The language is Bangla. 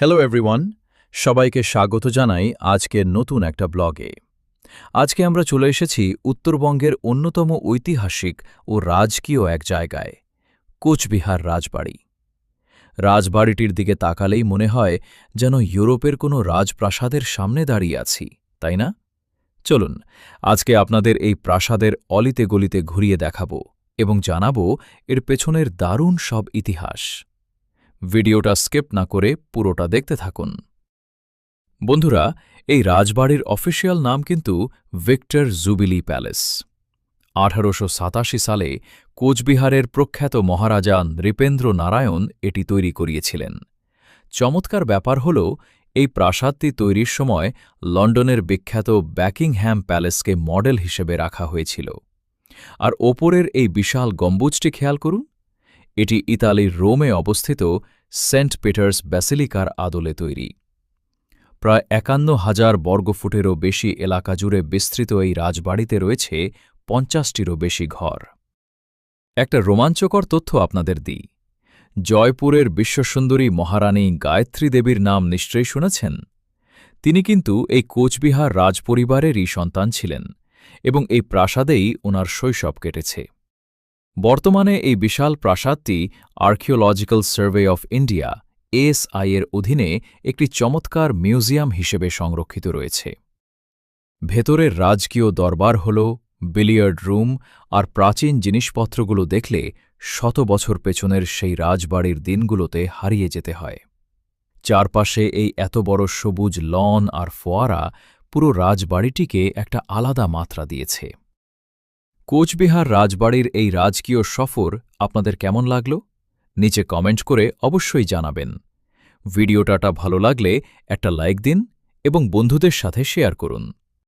হ্যালো এভরিওয়ান, সবাইকে স্বাগত জানাই আজকের নতুন একটা ব্লগে। আজকে আমরা চলে এসেছি উত্তরবঙ্গের অন্যতম ঐতিহাসিক ও রাজকীয় এক জায়গায়, কোচবিহার রাজবাড়ি। রাজবাড়িটির দিকে তাকালেই মনে হয় যেন ইউরোপের কোনো রাজপ্রাসাদের সামনে দাঁড়িয়ে আছি, তাই না? চলুন আজকে আপনাদের এই প্রাসাদের অলিতে গলিতে ঘুরিয়ে দেখাবো এবং জানাবো এর পেছনের দারুণ সব ইতিহাস। ভিডিওটা স্কিপ না করে পুরোটা দেখতে থাকুন। বন্ধুরা, এই রাজবাড়ির অফিসিয়াল নাম কিন্তু ভিক্টর জুবিলি প্যালেস। 1887 সালে কোচবিহারের প্রখ্যাত মহারাজা নৃপেন্দ্র নারায়ণ এটি তৈরি করিয়েছিলেন। চমৎকার ব্যাপার হল, এই প্রাসাদটি তৈরির সময় লন্ডনের বিখ্যাত ব্যাকিংহ্যাম প্যালেসকে মডেল হিসেবে রাখা হয়েছিল। আর ওপরের এই বিশাল গম্বুজটি খেয়াল করুন, এটি ইতালির রোমে অবস্থিত সেন্ট পিটার্স ব্যাসিলিকার আদলে তৈরি। প্রায় 51,000 বর্গফুটেরও বেশি এলাকা জুড়ে বিস্তৃত এই রাজবাড়িতে রয়েছে 50টিরও বেশি ঘর। একটা রোমাঞ্চকর তথ্য আপনাদের দিই, জয়পুরের বিশ্বসুন্দরী মহারানী গায়ত্রী দেবীর নাম নিশ্চয়ই শুনেছেন। তিনি কিন্তু এই কোচবিহার রাজপরিবারেরই সন্তান ছিলেন এবং এই প্রাসাদেই ওনার শৈশব কেটেছে। বর্তমানে এই বিশাল প্রাসাদটি archaeological survey of India ASI এর অধীনে একটি চমৎকার মিউজিয়াম হিসেবে সংরক্ষিত রয়েছে। ভেতরের রাজকীয় দরবার হল, বিলিয়ার্ড রুম আর প্রাচীন জিনিসপত্রগুলো দেখলে শত বছর পেছনের সেই রাজবাড়ির দিনগুলোতে হারিয়ে যেতে হয়। চারপাশে এই এত বড় সবুজ লন আর ফোয়ারা পুরো রাজবাড়িটিকে একটা আলাদা মাত্রা দিয়েছে। কোচবিহার রাজবাড়ির এই রাজকীয় সফর আপনাদের কেমন লাগল? নিচে কমেন্ট করে অবশ্যই জানাবেন। ভিডিওটা ভালো লাগলে একটা লাইক দিন এবং বন্ধুদের সাথে শেয়ার করুন।